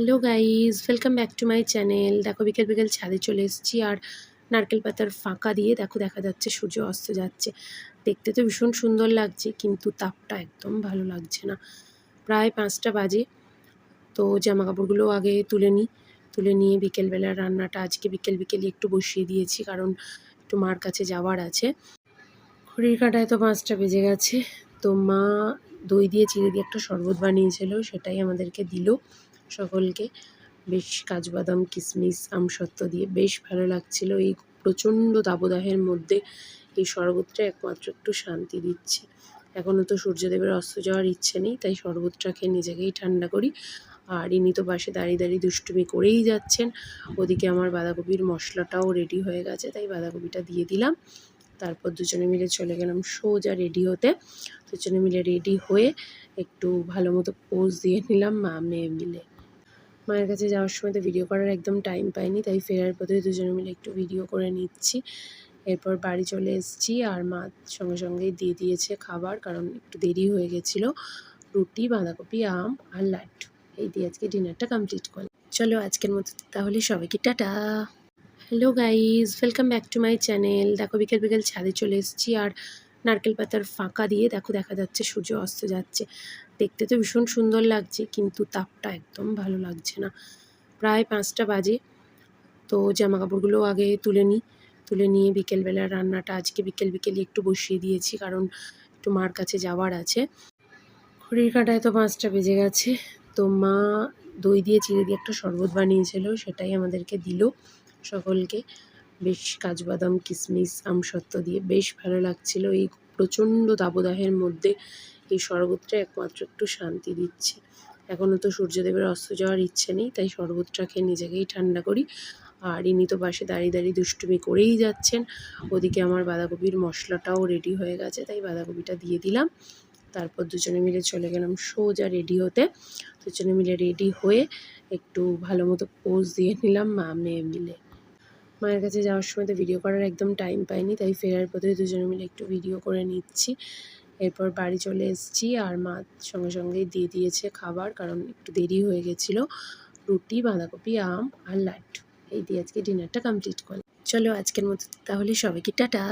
Hello guys, welcome back to my channel. দেখো বিকেল বিকেল ছাদে চলে এসেছি আর নারকেল পাতার ফাঁকা দিয়ে দেখো দেখা যাচ্ছে সূর্য অস্ত যাচ্ছে। দেখতে তো ভীষণ সুন্দর লাগছে, কিন্তু তাপটা একদম ভালো লাগছে না। প্রায় 5টা বাজে। তো জামা কাপড়গুলো আগে তুলে নিয়ে বিকেলবেলা রান্নাটা আজকে বিকেলই একটু বসিয়ে দিয়েছি, কারণ একটু মার কাছে যাওয়ার আছে। ঘড়ির কাঁটায় তো 5টা বেজে গেছে। তো মা দই দিয়ে চিনি দিয়ে একটা শরবত বানিয়েছিল, সেটাই আমাদেরকে দিল সকলকে। বেশ কাজু বাদাম কিশমিশ আমসত্ত্ব দিয়ে বেশ ভালো লাগছিল। এই প্রচণ্ড দাবদাহের মধ্যে এই শরবতটা একমাত্র একটু শান্তি দিচ্ছে। এখনও তো সূর্যদেবের অস্ত যাওয়ার ইচ্ছে নেই, তাই শরবতটা খেয়ে নিজেকেই ঠান্ডা করি। আর ইনি তো পাশে দাঁড়িয়ে দাঁড়িয়ে দুষ্টুমি করেই যাচ্ছেন। ওদিকে আমার বাঁধাকপির মশলাটাও রেডি হয়ে গেছে, তাই বাঁধাকপিটা দিয়ে দিলাম। তারপর দুজনে মিলে চলে গেলাম সোজা রেডি হতে। দুজনে মিলে রেডি হয়ে একটু ভালো মতো পোজ দিয়ে নিলাম মা মেয়ে মিলে। মায়ের কাছে যাওয়ার সময় তো ভিডিও করার একদম টাইম পাইনি, তাই ফেরার পথে দুজনে মিলে একটু ভিডিও করে নিচ্ছি। এরপর বাড়ি চলে এসেছি আর মা সঙ্গে সঙ্গেই দিয়ে দিয়েছে খাবার, কারণ একটু দেরি হয়ে গেছিলো। রুটি, বাঁধাকপি, আম আর লাড্ডু এই দিয়ে আজকে ডিনারটা কমপ্লিট করলাম। চলো আজকের মতো তাহলে সবাইকে tata. Hello guys, welcome back to my channel. দেখো বিকেল বিকেল ছাদে চলে এসেছি আর নারকেল পাতার ফাঁকা দিয়ে দেখো দেখা যাচ্ছে সূর্য অস্ত যাচ্ছে। দেখতে তো ভীষণ সুন্দর লাগছে, কিন্তু তাপটা একদম ভালো লাগছে না। প্রায় 5টা বাজে। তো জামা কাপড়গুলো আগে তুলে নিয়ে বিকেলবেলা রান্নাটা আজকে বিকেলই একটু বসিয়ে দিয়েছি, কারণ একটু মার কাছে যাওয়ার আছে। ঘড়ির কাঁটায় তো 5টা বেজে গেছে। তো মা দই দিয়ে চিনি দিয়ে একটা শরবত বানিয়েছিল, সেটাই আমাদেরকে দিল সকলকে। বেশ কাজু বাদাম কিশমিশ আমসত্ত্ব দিয়ে বেশ ভালো লাগছিল। এই প্রচণ্ড দাবদাহের মধ্যে এই শরবতটা একমাত্র একটু শান্তি দিচ্ছে। এখনও তো সূর্যদেবের অস্ত যাওয়ার ইচ্ছে নেই, তাই শরবতটা খেয়ে নিজেকেই ঠান্ডা করি। আর ইনি তো পাশে দাঁড়িয়ে দাঁড়িয়ে দুষ্টুমি করেই যাচ্ছেন। ওদিকে আমার বাঁধাকপির মশলাটাও রেডি হয়ে গেছে, তাই বাঁধাকপিটা দিয়ে দিলাম। তারপর দুজনে মিলে চলে গেলাম সোজা রেডি হতে। দুজনে মিলে রেডি হয়ে একটু ভালো মতো পোজ দিয়ে নিলাম মা মেয়ে মিলে। মায়ের কাছে যাওয়ার সময় তো ভিডিও করার একদম টাইম পাইনি, তাই ফেরার পথে দুজনে মিলে একটু ভিডিও করে নিচ্ছি। এরপর বাড়ি চলে এসেছি আর মা সঙ্গে সঙ্গেই দিয়ে দিয়েছে খাবার, কারণ একটু দেরি হয়ে গেছিলো। রুটি, বাঁধাকপি, আম আর লাড্ডু এই দিয়ে আজকে ডিনারটা কমপ্লিট করলাম। চলো আজকের মতো তাহলে সবাইকে টাটা।